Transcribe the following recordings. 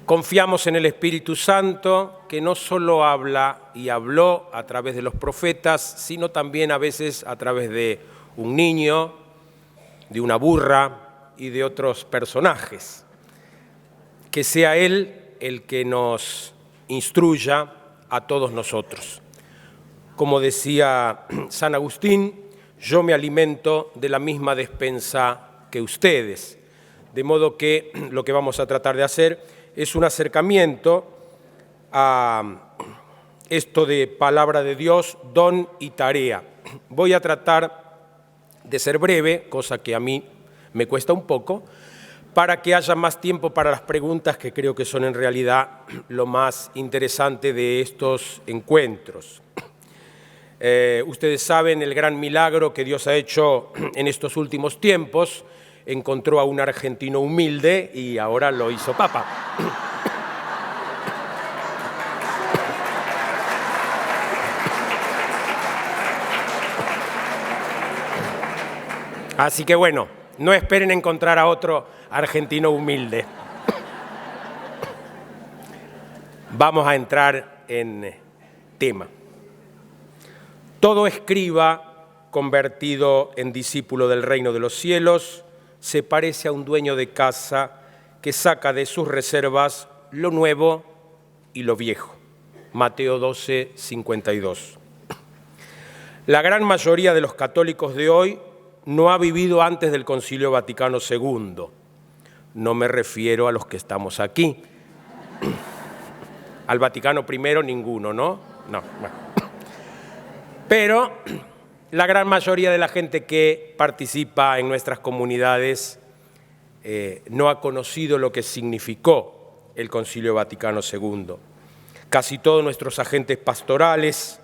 Confiamos en el Espíritu Santo, que no solo habla y habló a través de los profetas, sino también a veces a través de un niño, de una burra y de otros personajes. Que sea Él el que nos instruya a todos nosotros. Como decía San Agustín, yo me alimento de la misma despensa que ustedes. De modo que lo que vamos a tratar de hacer es un acercamiento a esto de palabra de Dios, don y tarea. Voy a tratar de ser breve, cosa que a mí me cuesta un poco, para que haya más tiempo para las preguntas, que creo que son en realidad lo más interesante de estos encuentros. Ustedes saben el gran milagro que Dios ha hecho en estos últimos tiempos. Encontró a un argentino humilde y ahora lo hizo papa. Así que bueno, no esperen encontrar a otro argentino humilde. Vamos a entrar en tema. Todo escriba convertido en discípulo del reino de los cielos se parece a un dueño de casa que saca de sus reservas lo nuevo y lo viejo. Mateo 12, 52. La gran mayoría de los católicos de hoy no ha vivido antes del Concilio Vaticano II. No me refiero a los que estamos aquí. Al Vaticano I ninguno, ¿no? No, bueno. Pero la gran mayoría de la gente que participa en nuestras comunidades no ha conocido lo que significó el Concilio Vaticano II. Casi todos nuestros agentes pastorales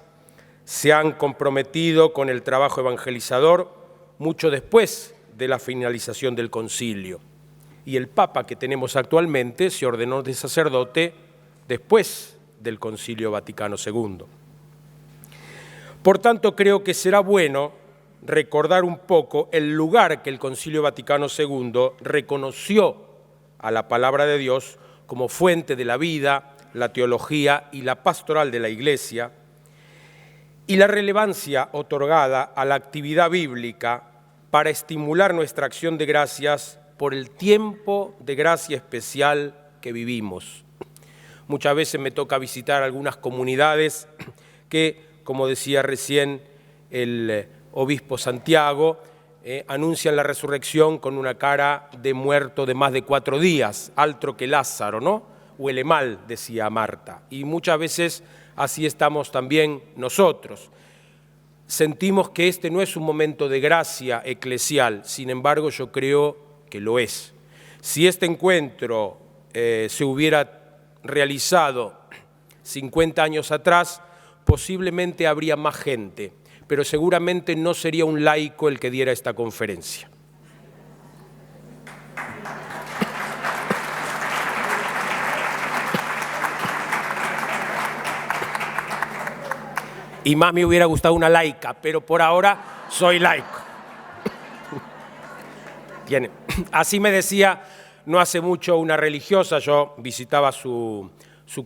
se han comprometido con el trabajo evangelizador mucho después de la finalización del concilio. Y el Papa que tenemos actualmente se ordenó de sacerdote después del Concilio Vaticano II. Por tanto, creo que será bueno recordar un poco el lugar que el Concilio Vaticano II reconoció a la palabra de Dios como fuente de la vida, la teología y la pastoral de la Iglesia, y la relevancia otorgada a la actividad bíblica para estimular nuestra acción de gracias por el tiempo de gracia especial que vivimos. Muchas veces me toca visitar algunas comunidades que, como decía recién el obispo Santiago, anuncian la resurrección con una cara de muerto de más de 4 días, altro que Lázaro, ¿no? Huele mal, decía Marta. Y muchas veces así estamos también nosotros. Sentimos que este no es un momento de gracia eclesial, sin embargo yo creo que lo es. Si este encuentro se hubiera realizado 50 años atrás, posiblemente habría más gente, pero seguramente no sería un laico el que diera esta conferencia. Y más me hubiera gustado una laica, pero por ahora soy laico. Así me decía no hace mucho una religiosa, yo visitaba su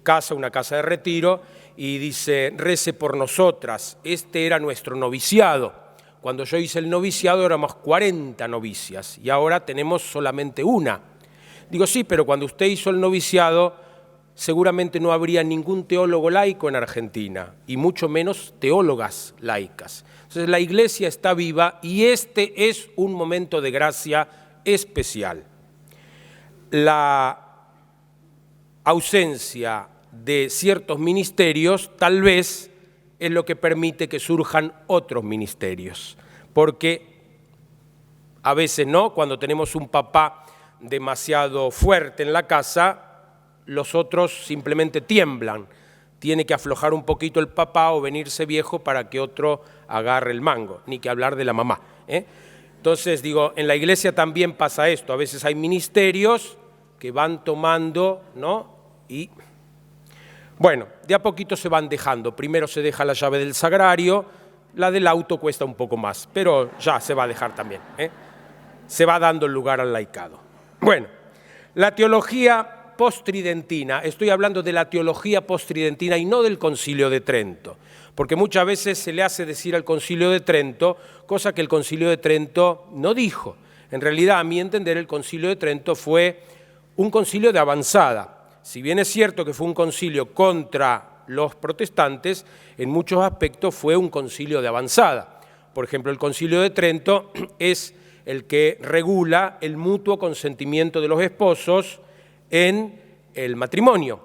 casa, una casa de retiro, y dice, rece por nosotras, este era nuestro noviciado. Cuando yo hice el noviciado éramos 40 novicias y ahora tenemos solamente una. Digo, sí, pero cuando usted hizo el noviciado seguramente no habría ningún teólogo laico en Argentina y mucho menos teólogas laicas. Entonces la Iglesia está viva y este es un momento de gracia especial. La ausencia de ciertos ministerios tal vez es lo que permite que surjan otros ministerios, porque a veces no, cuando tenemos un papá demasiado fuerte en la casa, los otros simplemente tiemblan, tiene que aflojar un poquito el papá o venirse viejo para que otro agarre el mango, ni que hablar de la mamá, Entonces digo, en la Iglesia también pasa esto, a veces hay ministerios que van tomando, ¿no? Y bueno, de a poquito se van dejando. Primero se deja la llave del sagrario, la del auto cuesta un poco más, pero ya se va a dejar también. Se va dando el lugar al laicado. Bueno, la teología postridentina, estoy hablando de la teología postridentina y no del Concilio de Trento, porque muchas veces se le hace decir al Concilio de Trento cosa que el Concilio de Trento no dijo. En realidad, a mi entender, el Concilio de Trento fue un concilio de avanzada. Si bien es cierto que fue un concilio contra los protestantes, en muchos aspectos fue un concilio de avanzada. Por ejemplo, el Concilio de Trento es el que regula el mutuo consentimiento de los esposos en el matrimonio.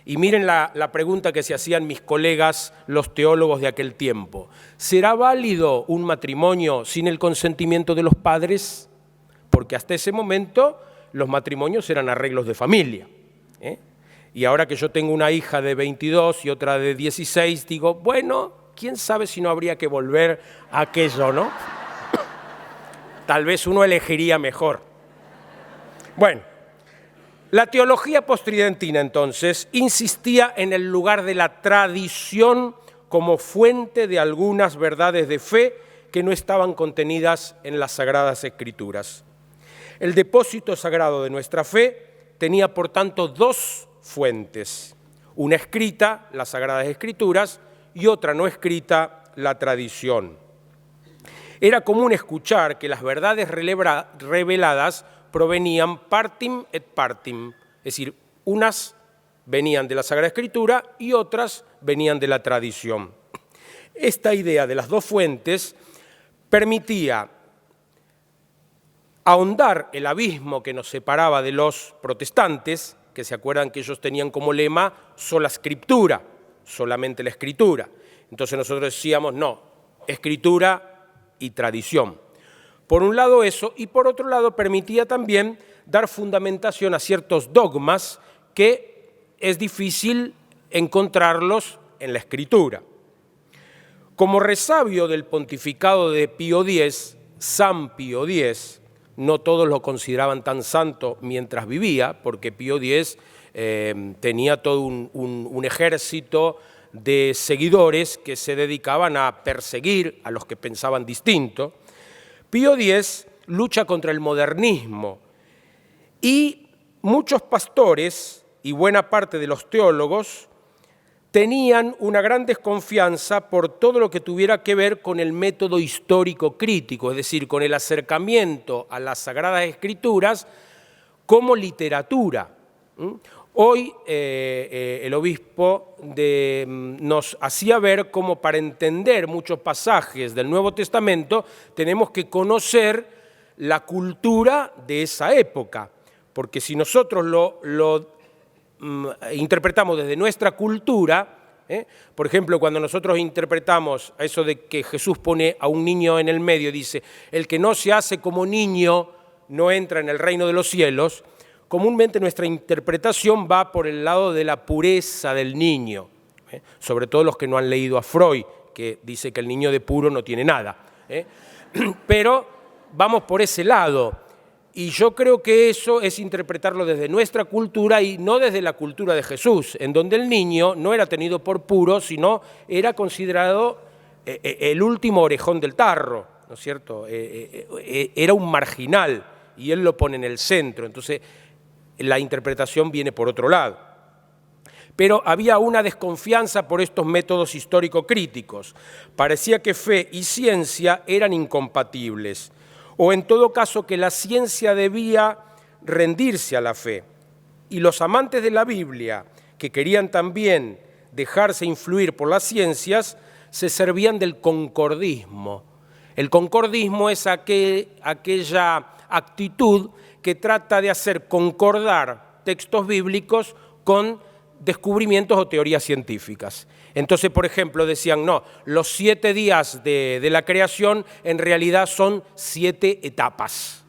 Y miren la pregunta que se hacían mis colegas, los teólogos de aquel tiempo. ¿Será válido un matrimonio sin el consentimiento de los padres? Porque hasta ese momento los matrimonios eran arreglos de familia. Y ahora que yo tengo una hija de 22 y otra de 16, digo, bueno, quién sabe si no habría que volver a aquello, ¿no? Tal vez uno elegiría mejor. Bueno, la teología postridentina, entonces, insistía en el lugar de la tradición como fuente de algunas verdades de fe que no estaban contenidas en las Sagradas Escrituras. El depósito sagrado de nuestra fe tenía, por tanto, dos fuentes. Una escrita, las Sagradas Escrituras, y otra no escrita, la tradición. Era común escuchar que las verdades reveladas provenían partim et partim, es decir, unas venían de la Sagrada Escritura y otras venían de la tradición. Esta idea de las dos fuentes permitía ahondar el abismo que nos separaba de los protestantes, que se acuerdan que ellos tenían como lema sola scriptura, solamente la Escritura. Entonces nosotros decíamos, no, Escritura y tradición. Por un lado eso, y por otro lado permitía también dar fundamentación a ciertos dogmas que es difícil encontrarlos en la Escritura. Como resabio del pontificado de Pío X, San Pío X, no todos lo consideraban tan santo mientras vivía, porque Pío X tenía todo un ejército de seguidores que se dedicaban a perseguir a los que pensaban distinto. Pío X lucha contra el modernismo y muchos pastores y buena parte de los teólogos tenían una gran desconfianza por todo lo que tuviera que ver con el método histórico crítico, es decir, con el acercamiento a las Sagradas Escrituras como literatura. Hoy el obispo nos hacía ver cómo para entender muchos pasajes del Nuevo Testamento tenemos que conocer la cultura de esa época, porque si nosotros lo interpretamos desde nuestra cultura, por ejemplo, cuando nosotros interpretamos eso de que Jesús pone a un niño en el medio, dice, el que no se hace como niño no entra en el reino de los cielos, comúnmente nuestra interpretación va por el lado de la pureza del niño, sobre todo los que no han leído a Freud, que dice que el niño de puro no tiene nada. Pero vamos por ese lado, y yo creo que eso es interpretarlo desde nuestra cultura y no desde la cultura de Jesús, en donde el niño no era tenido por puro, sino era considerado el último orejón del tarro, ¿no es cierto? Era un marginal, y él lo pone en el centro, entonces la interpretación viene por otro lado. Pero había una desconfianza por estos métodos histórico-críticos. Parecía que fe y ciencia eran incompatibles, o en todo caso que la ciencia debía rendirse a la fe. Y los amantes de la Biblia, que querían también dejarse influir por las ciencias, se servían del concordismo. El concordismo es aquella actitud que trata de hacer concordar textos bíblicos con descubrimientos o teorías científicas. Entonces, por ejemplo, decían, no, los 7 días de la creación en realidad son 7 etapas.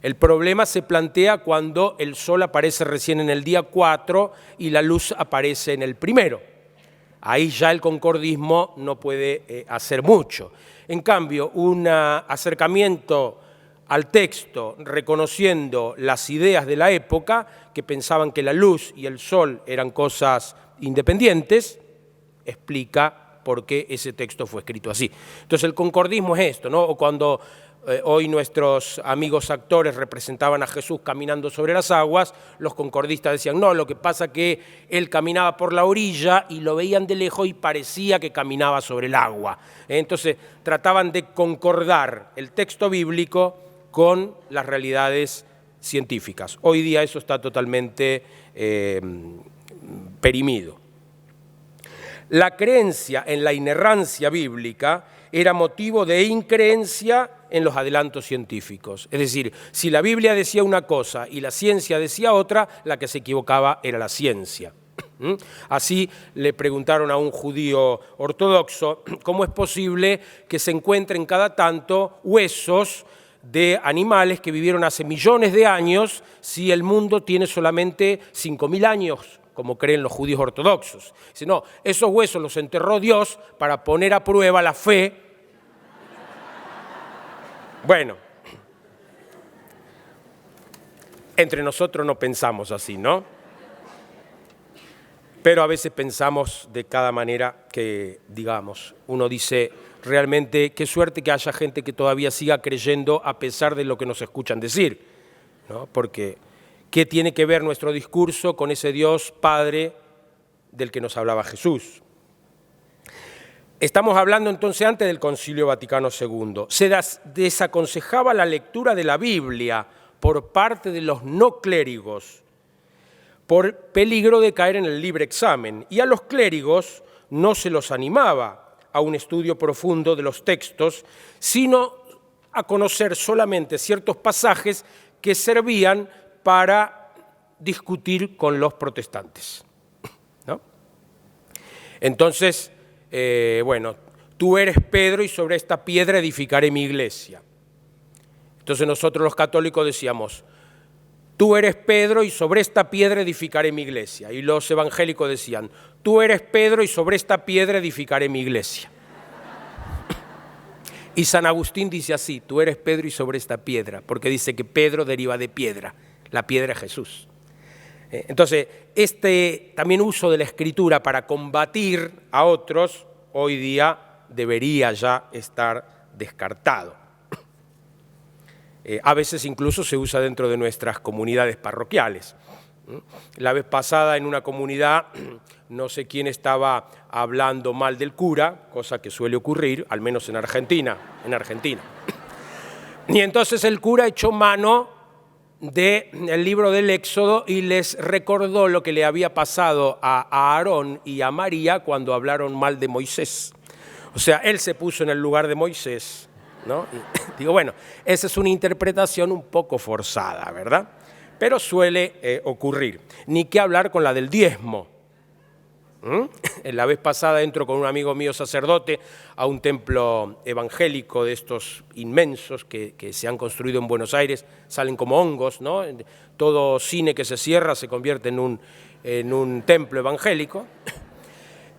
El problema se plantea cuando el sol aparece recién en el día 4 y la luz aparece en el primero. Ahí ya el concordismo no puede hacer mucho. En cambio, un acercamiento al texto reconociendo las ideas de la época, que pensaban que la luz y el sol eran cosas independientes, explica por qué ese texto fue escrito así. Entonces el concordismo es esto, ¿no? O cuando hoy nuestros amigos actores representaban a Jesús caminando sobre las aguas, los concordistas decían, no, lo que pasa es que él caminaba por la orilla y lo veían de lejos y parecía que caminaba sobre el agua. Entonces trataban de concordar el texto bíblico con las realidades científicas. Hoy día eso está totalmente perimido. La creencia en la inerrancia bíblica era motivo de increencia en los adelantos científicos. Es decir, si la Biblia decía una cosa y la ciencia decía otra, la que se equivocaba era la ciencia. Así le preguntaron a un judío ortodoxo cómo es posible que se encuentren cada tanto huesos de animales que vivieron hace millones de años si el mundo tiene solamente 5.000 años, como creen los judíos ortodoxos. Dice, no, esos huesos los enterró Dios para poner a prueba la fe. Bueno, entre nosotros no pensamos así, ¿no? Pero a veces pensamos de cada manera que, digamos, uno dice, realmente qué suerte que haya gente que todavía siga creyendo a pesar de lo que nos escuchan decir, ¿no? Porque ¿qué tiene que ver nuestro discurso con ese Dios Padre del que nos hablaba Jesús? Estamos hablando entonces antes del Concilio Vaticano II. Se desaconsejaba la lectura de la Biblia por parte de los no clérigos por peligro de caer en el libre examen, y a los clérigos no se los animaba a un estudio profundo de los textos, sino a conocer solamente ciertos pasajes que servían para discutir con los protestantes, ¿no? Entonces, bueno, tú eres Pedro y sobre esta piedra edificaré mi iglesia. Entonces nosotros los católicos decíamos, tú eres Pedro y sobre esta piedra edificaré mi iglesia. Y los evangélicos decían, tú eres Pedro y sobre esta piedra edificaré mi iglesia. Y San Agustín dice así, tú eres Pedro y sobre esta piedra, porque dice que Pedro deriva de piedra, la piedra es Jesús. Entonces, este también uso de la escritura para combatir a otros, hoy día debería ya estar descartado. A veces incluso se usa dentro de nuestras comunidades parroquiales. La vez pasada en una comunidad, no sé quién estaba hablando mal del cura, cosa que suele ocurrir, al menos en Argentina. Y entonces el cura echó mano del libro del Éxodo y les recordó lo que le había pasado a Aarón y a María cuando hablaron mal de Moisés. O sea, él se puso en el lugar de Moisés, ¿no? Y digo, bueno, esa es una interpretación un poco forzada, ¿verdad? Pero suele ocurrir. Ni qué hablar con la del diezmo. La vez pasada entro con un amigo mío sacerdote a un templo evangélico de estos inmensos que se han construido en Buenos Aires, salen como hongos, ¿no? Todo cine que se cierra se convierte en un templo evangélico.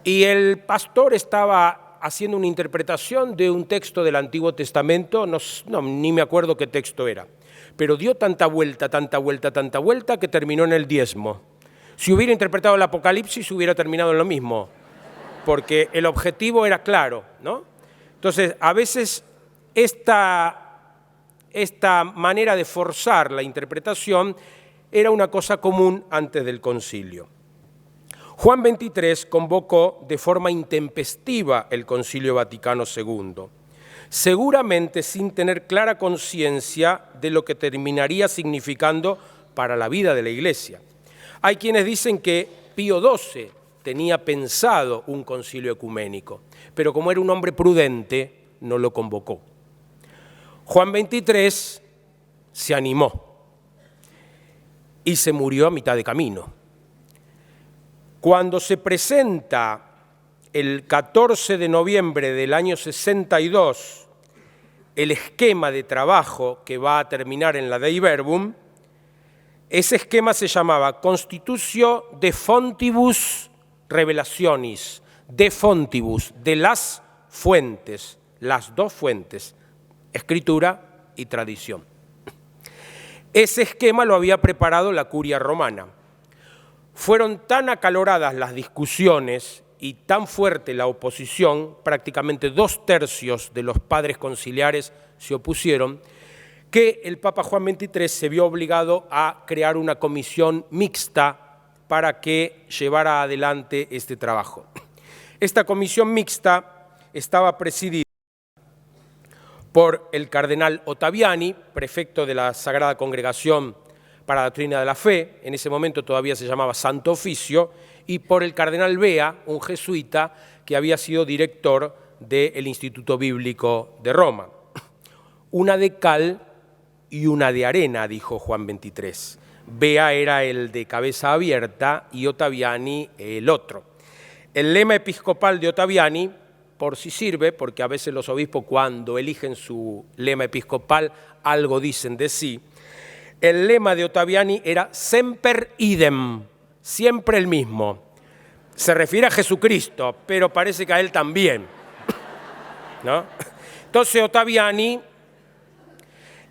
Y el pastor estaba haciendo una interpretación de un texto del Antiguo Testamento, ni me acuerdo qué texto era, pero dio tanta vuelta que terminó en el diezmo. Si hubiera interpretado el Apocalipsis hubiera terminado en lo mismo, porque el objetivo era claro, ¿no? Entonces, a veces esta manera de forzar la interpretación era una cosa común antes del concilio. Juan XXIII convocó de forma intempestiva el Concilio Vaticano II, seguramente sin tener clara conciencia de lo que terminaría significando para la vida de la Iglesia. Hay quienes dicen que Pío XII tenía pensado un concilio ecuménico, pero como era un hombre prudente, no lo convocó. Juan XXIII se animó y se murió a mitad de camino. Cuando se presenta el 14 de noviembre del año 62 el esquema de trabajo que va a terminar en la Dei Verbum, ese esquema se llamaba Constitutio de Fontibus Revelationis, de Fontibus, de las fuentes, las dos fuentes, escritura y tradición. Ese esquema lo había preparado la curia romana. Fueron tan acaloradas las discusiones y tan fuerte la oposición, prácticamente 2/3 de los padres conciliares se opusieron, que el Papa Juan XXIII se vio obligado a crear una comisión mixta para que llevara adelante este trabajo. Esta comisión mixta estaba presidida por el cardenal Ottaviani, prefecto de la Sagrada Congregación para la Doctrina de la Fe, en ese momento todavía se llamaba Santo Oficio, y por el cardenal Bea, un jesuita que había sido director del Instituto Bíblico de Roma. Una de cal y una de arena, dijo Juan XXIII. Bea era el de cabeza abierta y Ottaviani el otro. El lema episcopal de Ottaviani, por si sirve, porque a veces los obispos cuando eligen su lema episcopal algo dicen de sí, el lema de Ottaviani era semper idem, siempre el mismo. Se refiere a Jesucristo, pero parece que a él también, ¿no? Entonces Ottaviani,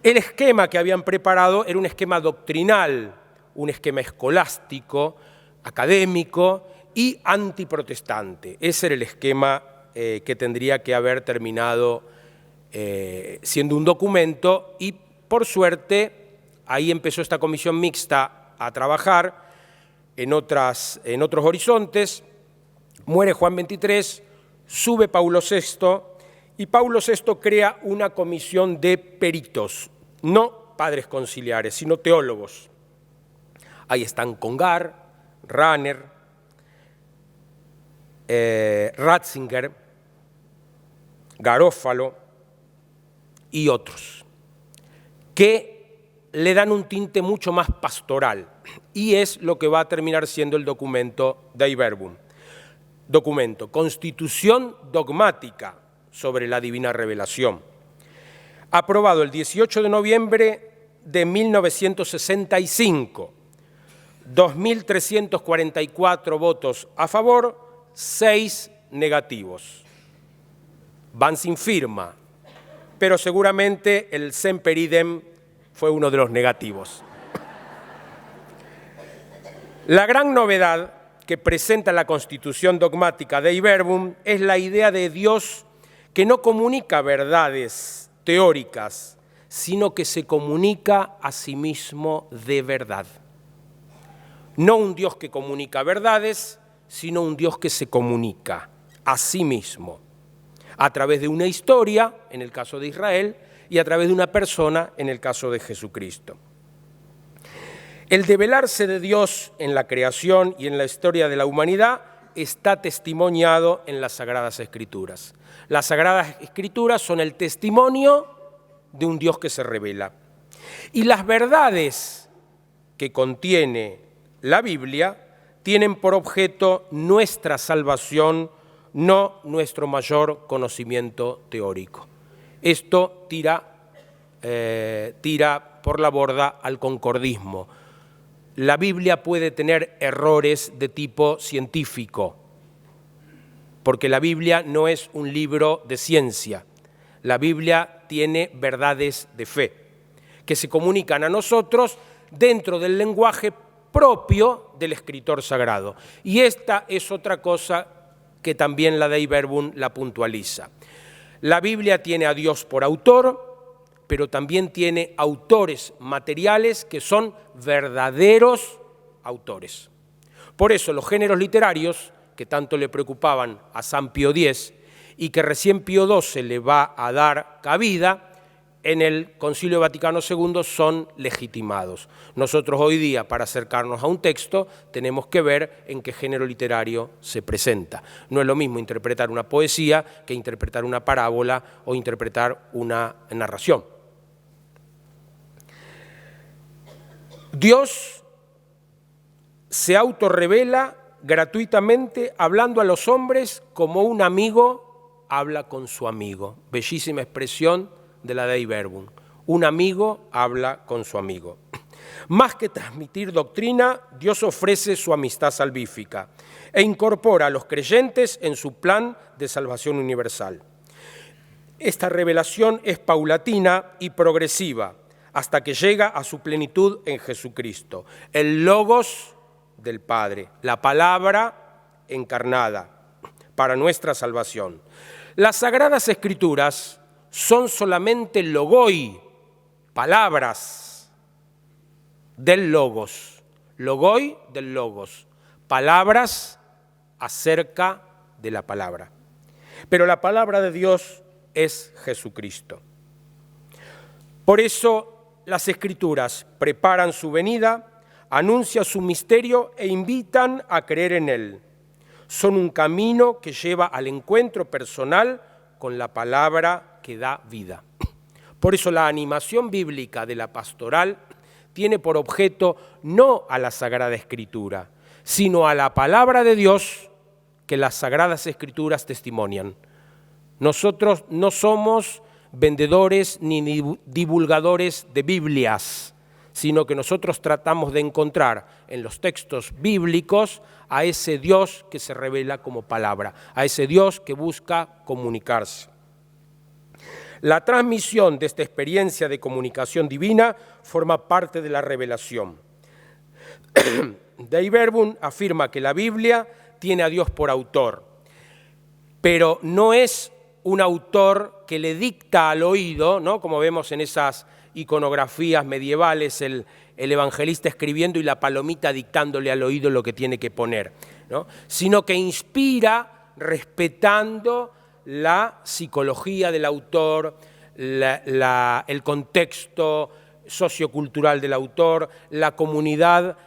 el esquema que habían preparado era un esquema doctrinal, un esquema escolástico, académico y antiprotestante. Ese era el esquema que tendría que haber terminado siendo un documento y, por suerte, ahí empezó esta comisión mixta a trabajar en otros horizontes. Muere Juan XXIII, sube Paulo VI y Paulo VI crea una comisión de peritos, no padres conciliares, sino teólogos. Ahí están Congar, Rahner, Ratzinger, Garófalo y otros, que le dan un tinte mucho más pastoral, y es lo que va a terminar siendo el documento Dei Verbum. Documento, Constitución Dogmática sobre la Divina Revelación, aprobado el 18 de noviembre de 1965, 2.344 votos a favor, 6 negativos. Van sin firma, pero seguramente el semper idem fue uno de los negativos. La gran novedad que presenta la Constitución Dogmática Dei Verbum es la idea de Dios que no comunica verdades teóricas, sino que se comunica a sí mismo de verdad. No un Dios que comunica verdades, sino un Dios que se comunica a sí mismo, a través de una historia, en el caso de Israel, y a través de una persona, en el caso de Jesucristo. El develarse de Dios en la creación y en la historia de la humanidad está testimoniado en las Sagradas Escrituras. Las Sagradas Escrituras son el testimonio de un Dios que se revela. Y las verdades que contiene la Biblia tienen por objeto nuestra salvación, no nuestro mayor conocimiento teórico. Esto tira por la borda al concordismo. La Biblia puede tener errores de tipo científico, porque la Biblia no es un libro de ciencia. La Biblia tiene verdades de fe, que se comunican a nosotros dentro del lenguaje propio del escritor sagrado. Y esta es otra cosa que también la Dei Verbum la puntualiza. La Biblia tiene a Dios por autor, pero también tiene autores materiales que son verdaderos autores. Por eso los géneros literarios, que tanto le preocupaban a San Pío X y que recién Pío XII le va a dar cabida, en el Concilio Vaticano II son legitimados. Nosotros hoy día, para acercarnos a un texto, tenemos que ver en qué género literario se presenta. No es lo mismo interpretar una poesía que interpretar una parábola o interpretar una narración. Dios se autorrevela gratuitamente hablando a los hombres como un amigo habla con su amigo. Bellísima expresión de la Dei Verbum. Un amigo habla con su amigo. Más que transmitir doctrina, Dios ofrece su amistad salvífica e incorpora a los creyentes en su plan de salvación universal. Esta revelación es paulatina y progresiva hasta que llega a su plenitud en Jesucristo, el Logos del Padre, la palabra encarnada. para nuestra salvación. Las Sagradas Escrituras son solamente logoi, palabras del logos, logoi del logos, palabras acerca de la palabra. Pero la palabra de Dios es Jesucristo. Por eso las Escrituras preparan su venida, anuncian su misterio e invitan a creer en él. Son un camino que lleva al encuentro personal con la palabra que da vida. Por eso la animación bíblica de la pastoral tiene por objeto no a la Sagrada Escritura, sino a la palabra de Dios que las Sagradas Escrituras testimonian. Nosotros no somos vendedores ni divulgadores de Biblias, sino que nosotros tratamos de encontrar en los textos bíblicos a ese Dios que se revela como palabra, a ese Dios que busca comunicarse. La transmisión de esta experiencia de comunicación divina forma parte de la revelación. Dei Verbum afirma que la Biblia tiene a Dios por autor, pero no es un autor que le dicta al oído, ¿no? Como vemos en esas iconografías medievales, el evangelista escribiendo y la palomita dictándole al oído lo que tiene que poner, ¿no? Sino que inspira respetando la psicología del autor, el contexto sociocultural del autor, la comunidad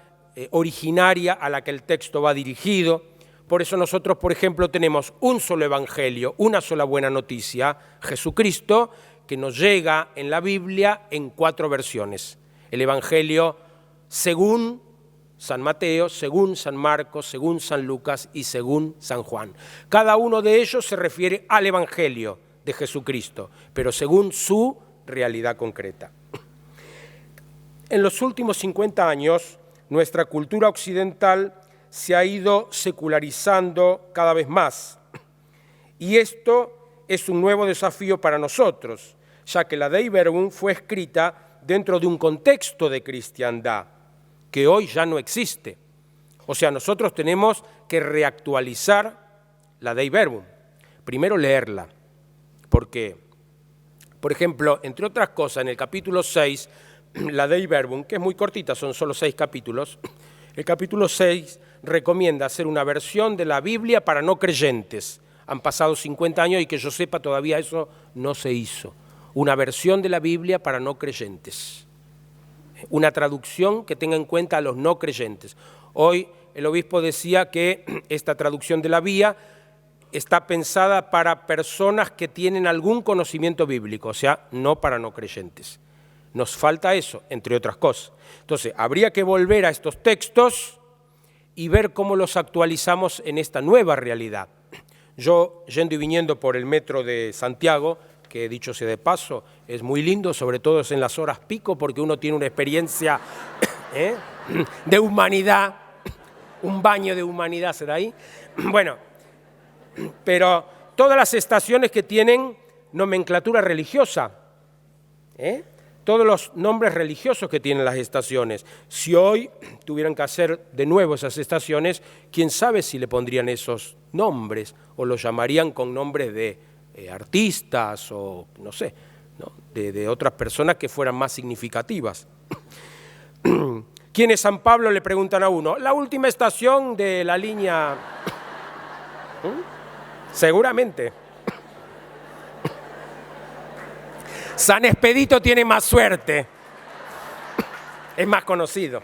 originaria a la que el texto va dirigido. Por eso nosotros, por ejemplo, tenemos un solo evangelio, una sola buena noticia, Jesucristo, que nos llega en la Biblia en 4 versiones. El evangelio según San Mateo, según San Marcos, según San Lucas y según San Juan. Cada uno de ellos se refiere al evangelio de Jesucristo, pero según su realidad concreta. En los últimos 50 años, nuestra cultura occidental se ha ido secularizando cada vez más. Y esto es un nuevo desafío para nosotros, ya que la Dei Verbum fue escrita dentro de un contexto de cristiandad que hoy ya no existe. O sea, nosotros tenemos que reactualizar la Dei Verbum. Primero leerla, porque, por ejemplo, entre otras cosas, en el capítulo 6, la Dei Verbum, que es muy cortita, son solo 6 capítulos, el capítulo 6 recomienda hacer una versión de la Biblia para no creyentes. Han pasado 50 años y que yo sepa todavía eso no se hizo. Una versión de la Biblia para no creyentes. Una traducción que tenga en cuenta a los no creyentes. Hoy el obispo decía que esta traducción de la Vía está pensada para personas que tienen algún conocimiento bíblico, o sea, no para no creyentes. Nos falta eso, entre otras cosas. Entonces, habría que volver a estos textos y ver cómo los actualizamos en esta nueva realidad. Yo, yendo y viniendo por el metro de Santiago, que dicho sea de paso, es muy lindo, sobre todo en las horas pico, porque uno tiene una experiencia de humanidad, un baño de humanidad se da ahí. Bueno, pero todas las estaciones que tienen nomenclatura religiosa, todos los nombres religiosos que tienen las estaciones. Si hoy tuvieran que hacer de nuevo esas estaciones, quién sabe si le pondrían esos nombres o los llamarían con nombres de artistas o no sé, ¿no? de otras personas que fueran más significativas. ¿Quién es San Pablo? Le preguntan a uno. La última estación de la línea... Seguramente. San Expedito tiene más suerte, es más conocido.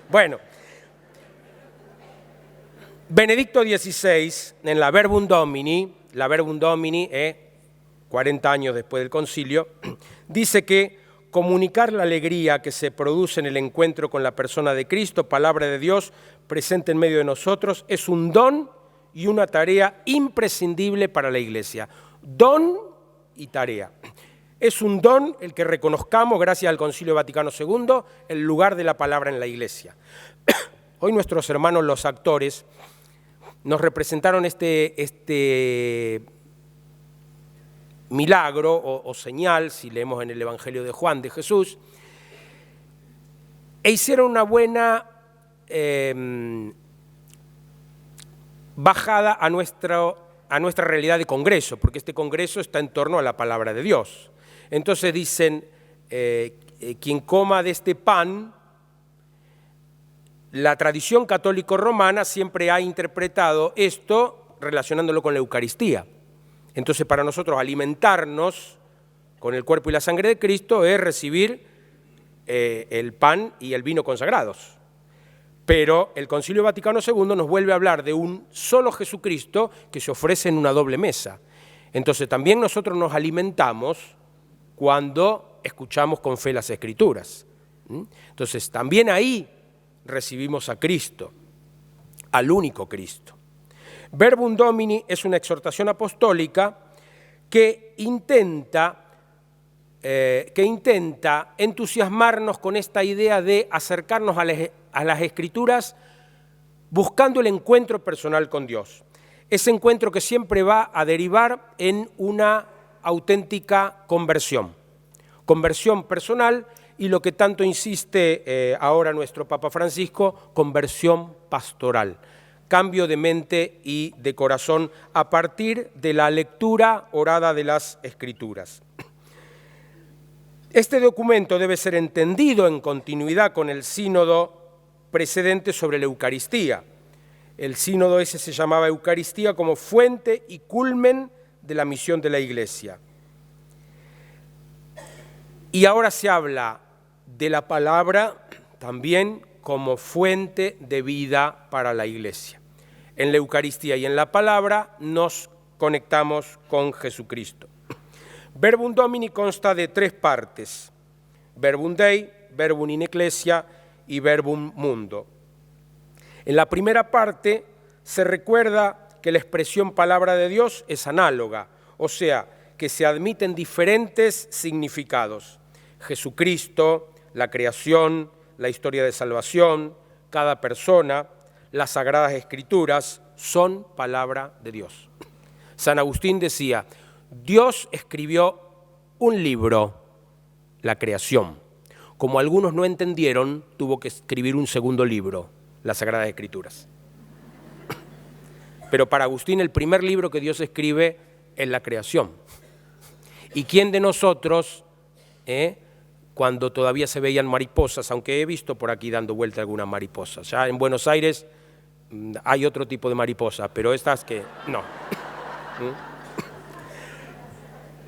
Bueno, Benedicto XVI, en la Verbum Domini, 40 años después del concilio, dice que comunicar la alegría que se produce en el encuentro con la persona de Cristo, palabra de Dios, presente en medio de nosotros, es un don y una tarea imprescindible para la Iglesia. Don y tarea. Es un don el que reconozcamos, gracias al Concilio Vaticano II, el lugar de la palabra en la Iglesia. Hoy nuestros hermanos los actores nos representaron este milagro o señal, si leemos en el Evangelio de Juan, de Jesús, e hicieron una buena bajada a nuestro a nuestra realidad de congreso, porque este congreso está en torno a la palabra de Dios. Entonces dicen, quien coma de este pan, la tradición católico-romana siempre ha interpretado esto relacionándolo con la Eucaristía. Entonces para nosotros alimentarnos con el cuerpo y la sangre de Cristo es recibir el pan y el vino consagrados. Pero el Concilio Vaticano II nos vuelve a hablar de un solo Jesucristo que se ofrece en una doble mesa. Entonces también nosotros nos alimentamos cuando escuchamos con fe las Escrituras. Entonces también ahí recibimos a Cristo, al único Cristo. Verbum Domini es una exhortación apostólica que intenta entusiasmarnos con esta idea de acercarnos a las Escrituras buscando el encuentro personal con Dios. Ese encuentro que siempre va a derivar en una auténtica conversión personal y lo que tanto insiste ahora nuestro Papa Francisco, conversión pastoral, cambio de mente y de corazón a partir de la lectura orada de las Escrituras. Este documento debe ser entendido en continuidad con el sínodo precedente sobre la Eucaristía. El sínodo ese se llamaba Eucaristía como fuente y culmen de la misión de la Iglesia. Y ahora se habla de la palabra también como fuente de vida para la Iglesia. En la Eucaristía y en la palabra nos conectamos con Jesucristo. Verbum Domini consta de 3 partes, Verbum Dei, Verbum in Ecclesia y Verbum Mundo. En la primera parte se recuerda que la expresión palabra de Dios es análoga, o sea, que se admiten diferentes significados. Jesucristo, la creación, la historia de salvación, cada persona, las Sagradas Escrituras son palabra de Dios. San Agustín decía, Dios escribió un libro, la creación. Como algunos no entendieron, tuvo que escribir un segundo libro, las Sagradas Escrituras. Pero para Agustín el primer libro que Dios escribe es la creación. ¿Y quién de nosotros, cuando todavía se veían mariposas, aunque he visto por aquí dando vuelta algunas mariposas, ya en Buenos Aires hay otro tipo de mariposa, pero estas que no.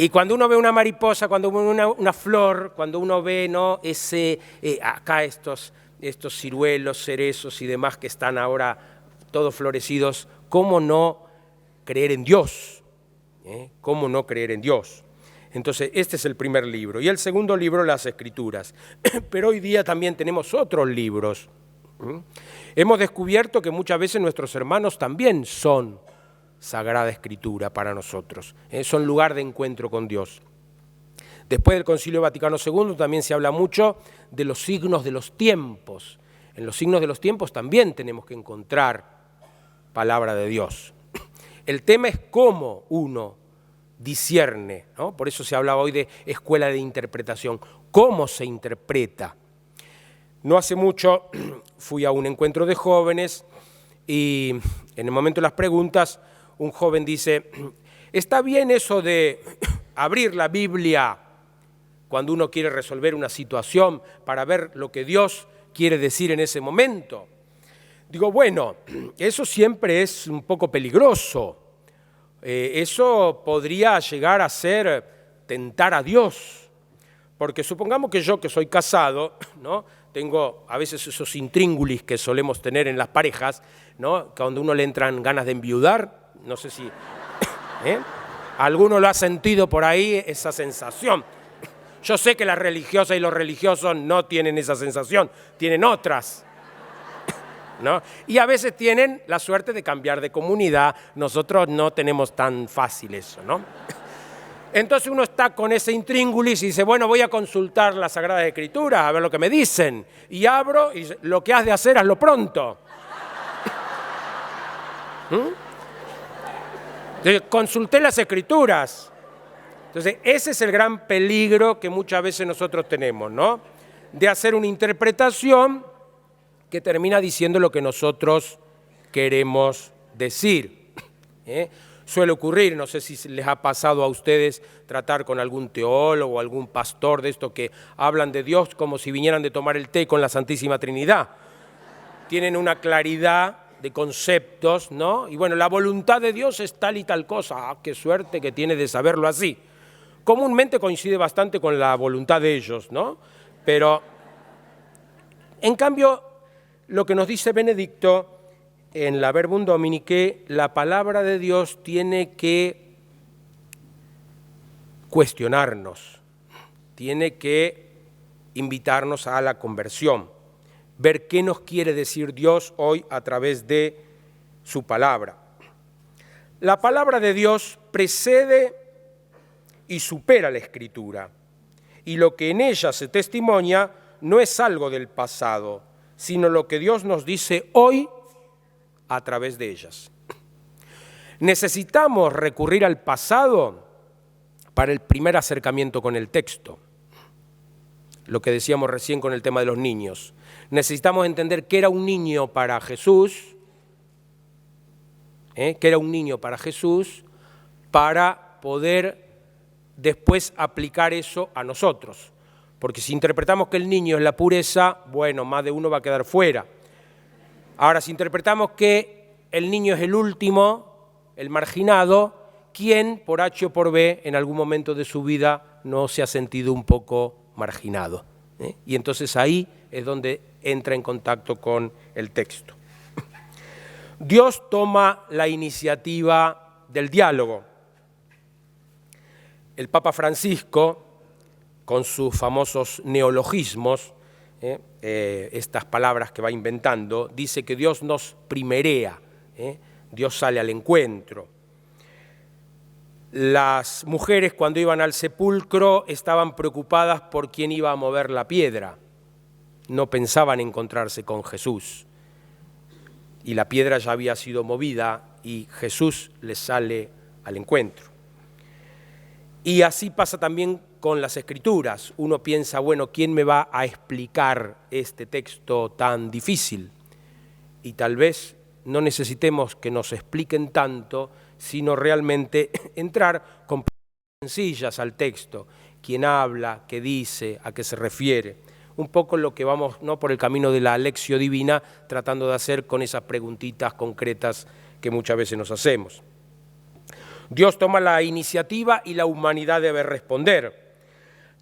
Y cuando uno ve una mariposa, cuando uno ve una flor, cuando uno ve, ¿no?, acá estos ciruelos, cerezos y demás que están ahora todos florecidos, ¿cómo no creer en Dios? ¿Cómo no creer en Dios? Entonces, este es el primer libro. Y el segundo libro, las Escrituras. Pero hoy día también tenemos otros libros. Hemos descubierto que muchas veces nuestros hermanos también son Sagrada Escritura para nosotros, son lugar de encuentro con Dios. Después del Concilio Vaticano II también se habla mucho de los signos de los tiempos. En los signos de los tiempos también tenemos que encontrar palabra de Dios. El tema es cómo uno discierne, ¿no? Por eso se hablaba hoy de escuela de interpretación, cómo se interpreta. No hace mucho fui a un encuentro de jóvenes y en el momento de las preguntas un joven dice, ¿está bien eso de abrir la Biblia cuando uno quiere resolver una situación para ver lo que Dios quiere decir en ese momento? Digo, bueno, eso siempre es un poco peligroso. Eso podría llegar a ser tentar a Dios. Porque supongamos que yo, que soy casado, ¿no?, tengo a veces esos intríngulis que solemos tener en las parejas, ¿no?, cuando a uno le entran ganas de enviudar. No sé si alguno lo ha sentido por ahí, esa sensación. Yo sé que las religiosas y los religiosos no tienen esa sensación, tienen otras, ¿no? Y a veces tienen la suerte de cambiar de comunidad, nosotros no tenemos tan fácil eso, ¿no? Entonces uno está con ese intríngulis y dice, bueno, voy a consultar las Sagradas Escrituras, a ver lo que me dicen. Y abro y dice, lo que has de hacer, hazlo pronto. Consulté las Escrituras. Entonces, ese es el gran peligro que muchas veces nosotros tenemos, ¿no? De hacer una interpretación que termina diciendo lo que nosotros queremos decir. suele ocurrir, no sé si les ha pasado a ustedes tratar con algún teólogo o algún pastor de estos que hablan de Dios como si vinieran de tomar el té con la Santísima Trinidad. Tienen una claridad de conceptos, ¿no? Y bueno, la voluntad de Dios es tal y tal cosa. ¡Ah, qué suerte que tiene de saberlo así! Comúnmente coincide bastante con la voluntad de ellos, ¿no? Pero, en cambio, lo que nos dice Benedicto en la Verbum Domini, que la palabra de Dios tiene que cuestionarnos, tiene que invitarnos a la conversión, ver qué nos quiere decir Dios hoy a través de su palabra. La palabra de Dios precede y supera la Escritura, y lo que en ella se testimonia no es algo del pasado, sino lo que Dios nos dice hoy a través de ellas. Necesitamos recurrir al pasado para el primer acercamiento con el texto, lo que decíamos recién con el tema de los niños. Necesitamos entender qué era un niño para Jesús, qué era un niño para Jesús, para poder después aplicar eso a nosotros. Porque si interpretamos que el niño es la pureza, bueno, más de uno va a quedar fuera. Ahora, si interpretamos que el niño es el último, el marginado, ¿quién por H o por B en algún momento de su vida no se ha sentido un poco marginado? Y entonces ahí es donde entra en contacto con el texto. Dios toma la iniciativa del diálogo. El Papa Francisco, con sus famosos neologismos, estas palabras que va inventando, dice que Dios nos primerea, Dios sale al encuentro. Las mujeres cuando iban al sepulcro estaban preocupadas por quién iba a mover la piedra, no pensaban encontrarse con Jesús. Y la piedra ya había sido movida y Jesús les sale al encuentro. Y así pasa también con las Escrituras. Uno piensa, bueno, ¿quién me va a explicar este texto tan difícil? Y tal vez no necesitemos que nos expliquen tanto, sino realmente entrar con preguntas sencillas al texto. ¿Quién habla? ¿Qué dice? ¿A qué se refiere? Un poco lo que vamos, ¿no?, por el camino de la Lectio Divina, tratando de hacer con esas preguntitas concretas que muchas veces nos hacemos. Dios toma la iniciativa y la humanidad debe responder.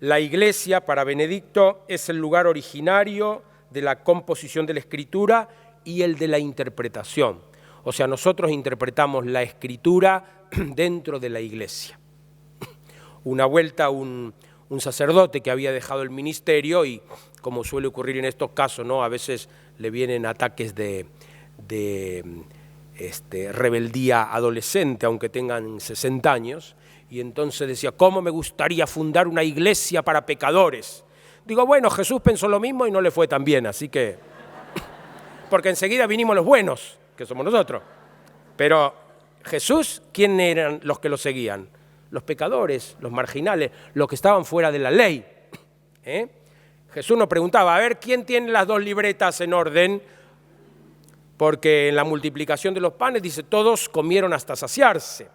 La Iglesia, para Benedicto, es el lugar originario de la composición de la Escritura y el de la interpretación. O sea, nosotros interpretamos la Escritura dentro de la Iglesia. Una vuelta un sacerdote que había dejado el ministerio y, como suele ocurrir en estos casos, ¿no?, a veces le vienen ataques de rebeldía adolescente, aunque tengan 60 años, y entonces decía, ¿cómo me gustaría fundar una iglesia para pecadores? Digo, bueno, Jesús pensó lo mismo y no le fue tan bien, así que... Porque enseguida vinimos los buenos, que somos nosotros. Pero Jesús, ¿quién eran los que lo seguían? Los pecadores, los marginales, los que estaban fuera de la ley. Jesús nos preguntaba, a ver, ¿quién tiene las 2 libretas en orden? Porque en la multiplicación de los panes dice, todos comieron hasta saciarse.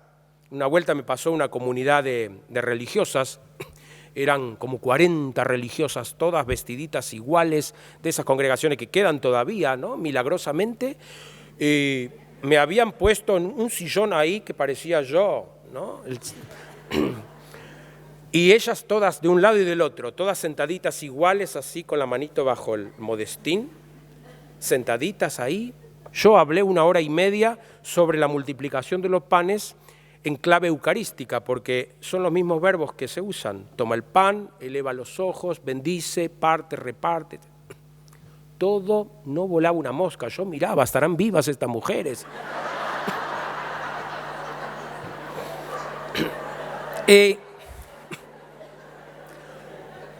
Una vuelta me pasó una comunidad de religiosas, eran como 40 religiosas, todas vestiditas iguales, de esas congregaciones que quedan todavía, ¿no?, milagrosamente. Me habían puesto en un sillón ahí que parecía yo, ¿no? Y ellas todas de un lado y del otro, todas sentaditas iguales, así con la manito bajo el modestín, sentaditas ahí. Yo hablé 1 hora y media sobre la multiplicación de los panes en clave eucarística, porque son los mismos verbos que se usan. Toma el pan, eleva los ojos, bendice, parte, reparte. Todo, no volaba una mosca. Yo miraba, estarán vivas estas mujeres.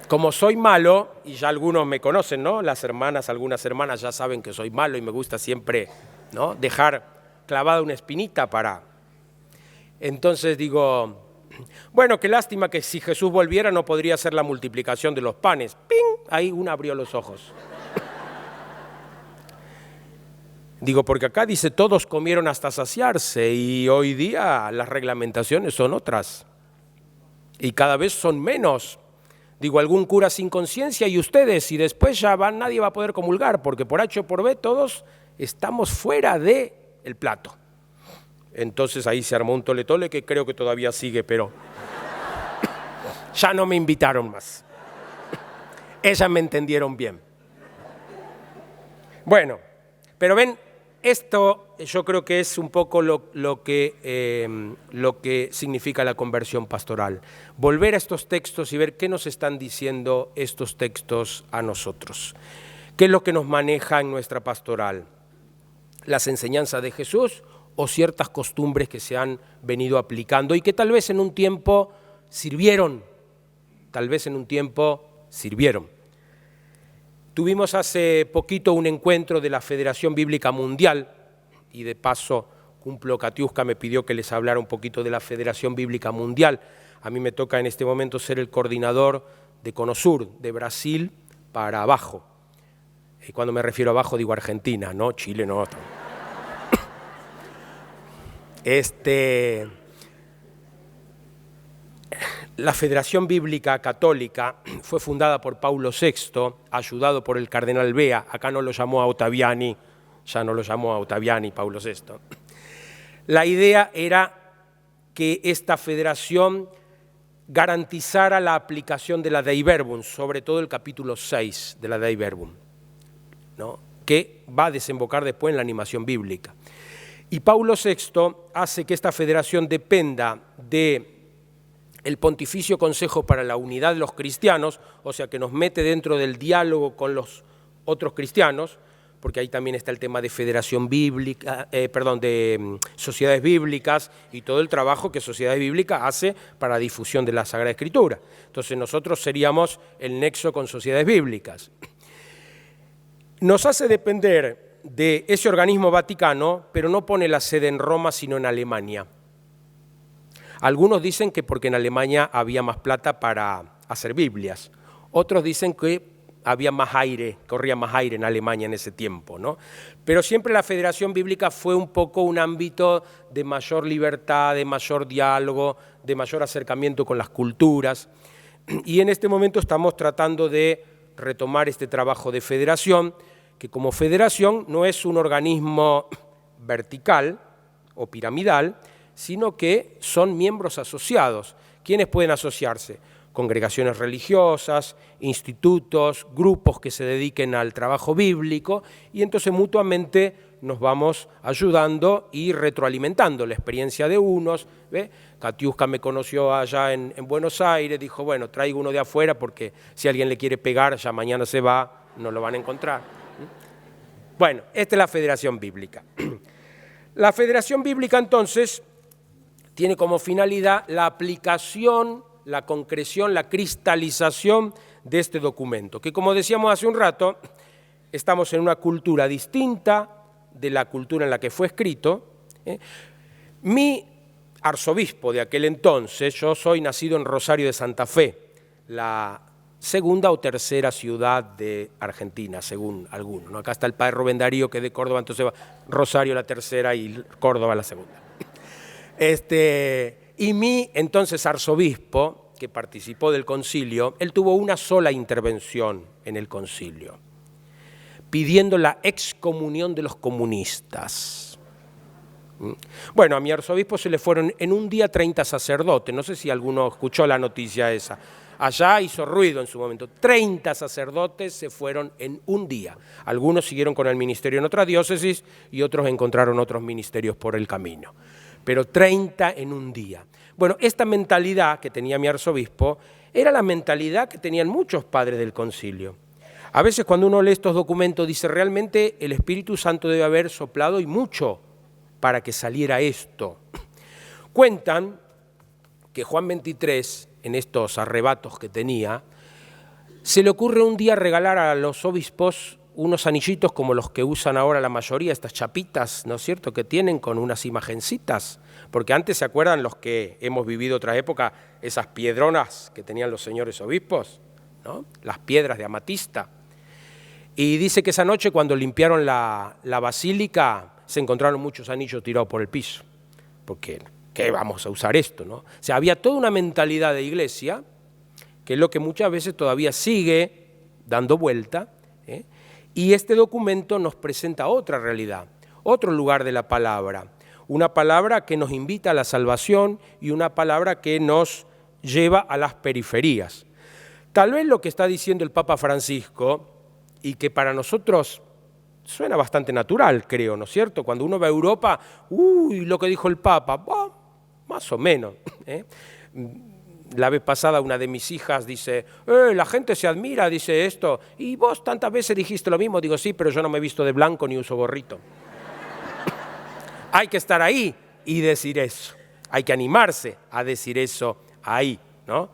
Como soy malo, y ya algunos me conocen, ¿no?, algunas hermanas ya saben que soy malo y me gusta siempre, ¿no?, dejar clavada una espinita para... Entonces digo, bueno, qué lástima que si Jesús volviera no podría hacer la multiplicación de los panes. ¡Ping! Ahí una abrió los ojos. Digo, porque acá dice todos comieron hasta saciarse y hoy día las reglamentaciones son otras y cada vez son menos. Digo, algún cura sin conciencia y ustedes, y después ya nadie va a poder comulgar, porque por H o por B todos estamos fuera del plato. Entonces ahí se armó un tole-tole que creo que todavía sigue, pero ya no me invitaron más. Ellas me entendieron bien. Bueno, pero ven, esto yo creo que es un poco lo que significa la conversión pastoral. Volver a estos textos y ver qué nos están diciendo estos textos a nosotros. ¿Qué es lo que nos maneja en nuestra pastoral? ¿Las enseñanzas de Jesús o ciertas costumbres que se han venido aplicando y que tal vez en un tiempo sirvieron? Tal vez en un tiempo sirvieron. Tuvimos hace poquito un encuentro de la Federación Bíblica Mundial y de paso Cumplo Katiuska me pidió que les hablara un poquito de la Federación Bíblica Mundial. A mí me toca en este momento ser el coordinador de Conosur, de Brasil para abajo. Y cuando me refiero a abajo digo Argentina, no Chile, no. La Federación Bíblica Católica fue fundada por Paulo VI, ayudado por el cardenal Bea. Acá no lo llamó a Ottaviani, ya no lo llamó a Ottaviani, Paulo VI. La idea era que esta federación garantizara la aplicación de la Dei Verbum, sobre todo el capítulo 6 de la Dei Verbum, ¿no?, que va a desembocar después en la animación bíblica. Y Paulo VI hace que esta federación dependa del Pontificio Consejo para la Unidad de los Cristianos, o sea que nos mete dentro del diálogo con los otros cristianos, porque ahí también está el tema de federación bíblica, de sociedades bíblicas y todo el trabajo que Sociedades Bíblicas hace para la difusión de la Sagrada Escritura. Entonces nosotros seríamos el nexo con sociedades bíblicas. Nos hace depender de ese organismo vaticano, pero no pone la sede en Roma, sino en Alemania. Algunos dicen que porque en Alemania había más plata para hacer Biblias. Otros dicen que había más aire, corría más aire en Alemania en ese tiempo, ¿no? Pero siempre la Federación Bíblica fue un poco un ámbito de mayor libertad, de mayor diálogo, de mayor acercamiento con las culturas. Y en este momento estamos tratando de retomar este trabajo de federación, que como federación no es un organismo vertical o piramidal, sino que son miembros asociados. ¿Quiénes pueden asociarse? Congregaciones religiosas, institutos, grupos que se dediquen al trabajo bíblico, y entonces mutuamente nos vamos ayudando y retroalimentando la experiencia de unos. ¿Ve? Katiuska me conoció allá en Buenos Aires, dijo, bueno, traigo uno de afuera porque si alguien le quiere pegar, ya mañana se va, no lo van a encontrar. Bueno, esta es la Federación Bíblica. La Federación Bíblica, entonces, tiene como finalidad la aplicación, la concreción, la cristalización de este documento, que como decíamos hace un rato, estamos en una cultura distinta de la cultura en la que fue escrito. Mi arzobispo de aquel entonces, yo soy nacido en Rosario de Santa Fe, la segunda o tercera ciudad de Argentina, según algunos, ¿no? Acá está el padre Rubén Darío, que es de Córdoba, entonces va Rosario la tercera y Córdoba la segunda. Y mi entonces arzobispo, que participó del concilio, él tuvo una sola intervención en el concilio, pidiendo la excomunión de los comunistas. Bueno, a mi arzobispo se le fueron en un día 30 sacerdotes, no sé si alguno escuchó la noticia esa. Allá hizo ruido en su momento. 30 sacerdotes se fueron en un día. Algunos siguieron con el ministerio en otra diócesis y otros encontraron otros ministerios por el camino. Pero 30 en un día. Bueno, esta mentalidad que tenía mi arzobispo era la mentalidad que tenían muchos padres del concilio. A veces cuando uno lee estos documentos dice, realmente el Espíritu Santo debe haber soplado y mucho para que saliera esto. Cuentan que Juan XXIII, en estos arrebatos que tenía, se le ocurre un día regalar a los obispos unos anillitos como los que usan ahora la mayoría, estas chapitas, ¿no es cierto?, que tienen con unas imagencitas, porque antes, ¿se acuerdan los que hemos vivido otra época, esas piedronas que tenían los señores obispos, ¿no?, las piedras de amatista? Y dice que esa noche cuando limpiaron la basílica se encontraron muchos anillos tirados por el piso. Porque, ¿qué vamos a usar esto, no? O sea, había toda una mentalidad de iglesia, que es lo que muchas veces todavía sigue dando vuelta, y este documento nos presenta otra realidad, otro lugar de la palabra, una palabra que nos invita a la salvación y una palabra que nos lleva a las periferias. Tal vez lo que está diciendo el Papa Francisco, y que para nosotros suena bastante natural, creo, ¿no es cierto? Cuando uno va a Europa, lo que dijo el Papa, bah, más o menos. La vez pasada una de mis hijas dice, la gente se admira, dice esto, y vos tantas veces dijiste lo mismo. Digo, sí, pero yo no me he visto de blanco ni uso gorrito. Hay que estar ahí y decir eso. Hay que animarse a decir eso ahí, ¿no?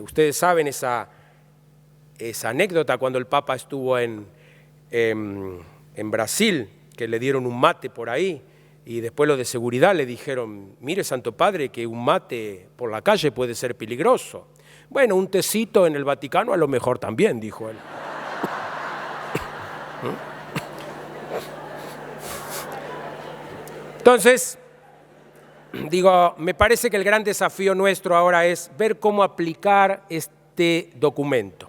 Ustedes saben esa anécdota cuando el Papa estuvo en Brasil, que le dieron un mate por ahí, y después los de seguridad le dijeron, mire, Santo Padre, que un mate por la calle puede ser peligroso. Bueno, un tecito en el Vaticano a lo mejor también, dijo él. Entonces, digo, me parece que el gran desafío nuestro ahora es ver cómo aplicar este documento.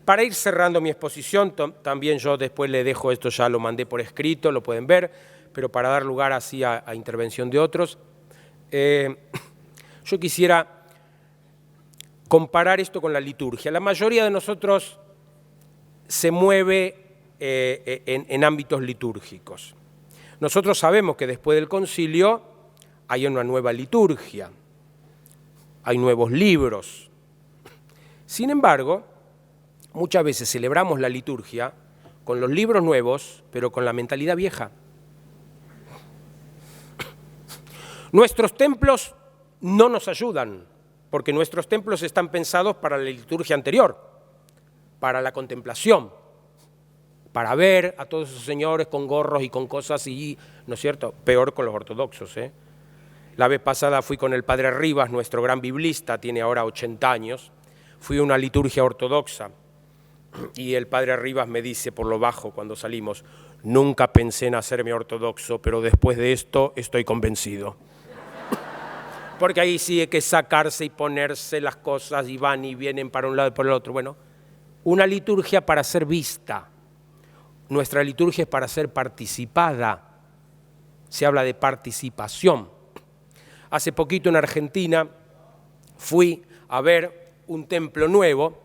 Para ir cerrando mi exposición, también yo después le dejo esto, ya lo mandé por escrito, lo pueden ver, pero para dar lugar así a intervención de otros, yo quisiera comparar esto con la liturgia. La mayoría de nosotros se mueve en ámbitos litúrgicos. Nosotros sabemos que después del concilio hay una nueva liturgia, hay nuevos libros. Sin embargo, muchas veces celebramos la liturgia con los libros nuevos, pero con la mentalidad vieja. Nuestros templos no nos ayudan, porque nuestros templos están pensados para la liturgia anterior, para la contemplación, para ver a todos esos señores con gorros y con cosas y, ¿no es cierto?, peor con los ortodoxos, La vez pasada fui con el padre Rivas, nuestro gran biblista, tiene ahora 80 años, fui a una liturgia ortodoxa y el padre Rivas me dice por lo bajo cuando salimos, nunca pensé en hacerme ortodoxo, pero después de esto estoy convencido. Porque ahí sí hay que sacarse y ponerse las cosas y van y vienen para un lado y para el otro. Bueno, una liturgia para ser vista. Nuestra liturgia es para ser participada. Se habla de participación. Hace poquito en Argentina fui a ver un templo nuevo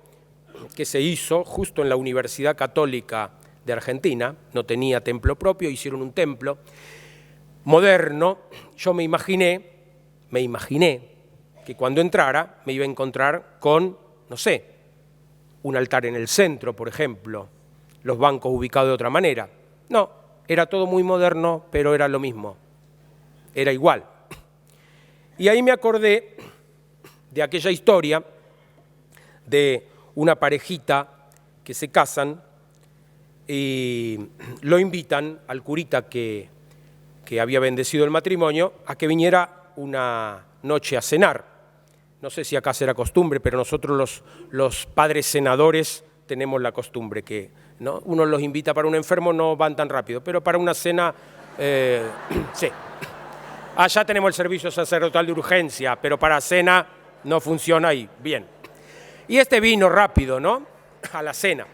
que se hizo justo en la Universidad Católica de Argentina. No tenía templo propio, hicieron un templo moderno. Yo me imaginé que cuando entrara me iba a encontrar con, no sé, un altar en el centro, por ejemplo, los bancos ubicados de otra manera. No, era todo muy moderno, pero era lo mismo, era igual. Y ahí me acordé de aquella historia de una parejita que se casan y lo invitan al curita que había bendecido el matrimonio a que viniera una noche a cenar. No sé si acá será costumbre, pero nosotros los padres senadores tenemos la costumbre que, ¿no?, uno los invita para un enfermo, no van tan rápido, pero para una cena, sí. Allá tenemos el servicio sacerdotal de urgencia, pero para cena no funciona ahí, bien. Y este vino rápido, ¿no?, a la cena.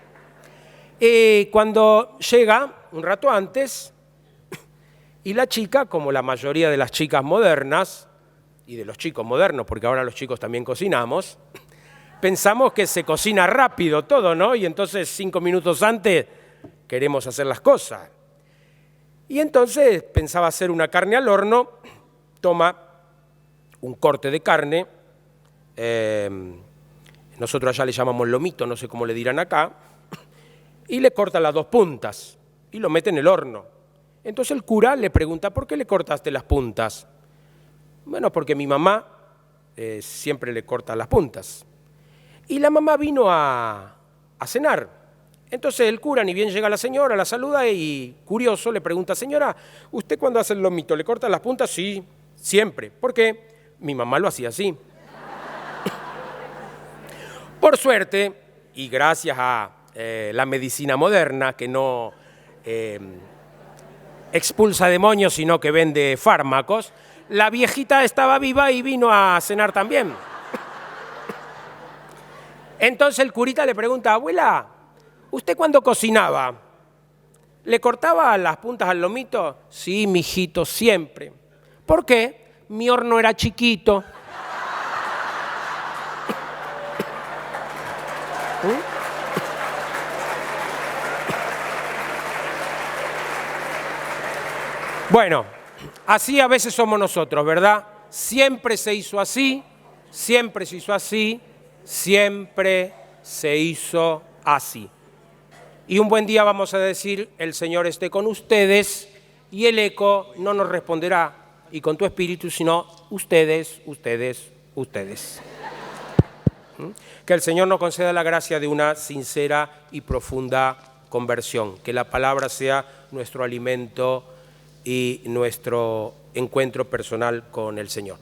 Y cuando llega, un rato antes, y la chica, como la mayoría de las chicas modernas, y de los chicos modernos, porque ahora los chicos también cocinamos, pensamos que se cocina rápido todo, ¿no? Y entonces 5 minutos antes queremos hacer las cosas. Y entonces pensaba hacer una carne al horno, toma un corte de carne, nosotros allá le llamamos lomito, no sé cómo le dirán acá, y le corta las 2 puntas y lo mete en el horno. Entonces el cura le pregunta, ¿por qué le cortaste las puntas? Bueno, porque mi mamá siempre le corta las puntas. Y la mamá vino a cenar. Entonces el cura, ni bien llega la señora, la saluda y, curioso, le pregunta, señora, ¿usted cuando hace el lomito le corta las puntas? Sí, siempre. ¿Por qué? Mi mamá lo hacía así. Por suerte, y gracias a la medicina moderna, que no expulsa demonios, sino que vende fármacos, la viejita estaba viva y vino a cenar también. Entonces el curita le pregunta, abuela, ¿usted cuando cocinaba, le cortaba las puntas al lomito? Sí, mijito, siempre. ¿Por qué? Mi horno era chiquito. Bueno, así a veces somos nosotros, ¿verdad? Siempre se hizo así, siempre se hizo así, siempre se hizo así. Y un buen día vamos a decir, el Señor esté con ustedes, y el eco no nos responderá, y con tu espíritu, sino ustedes, ustedes, ustedes. Que el Señor nos conceda la gracia de una sincera y profunda conversión, que la palabra sea nuestro alimento y nuestro encuentro personal con el Señor.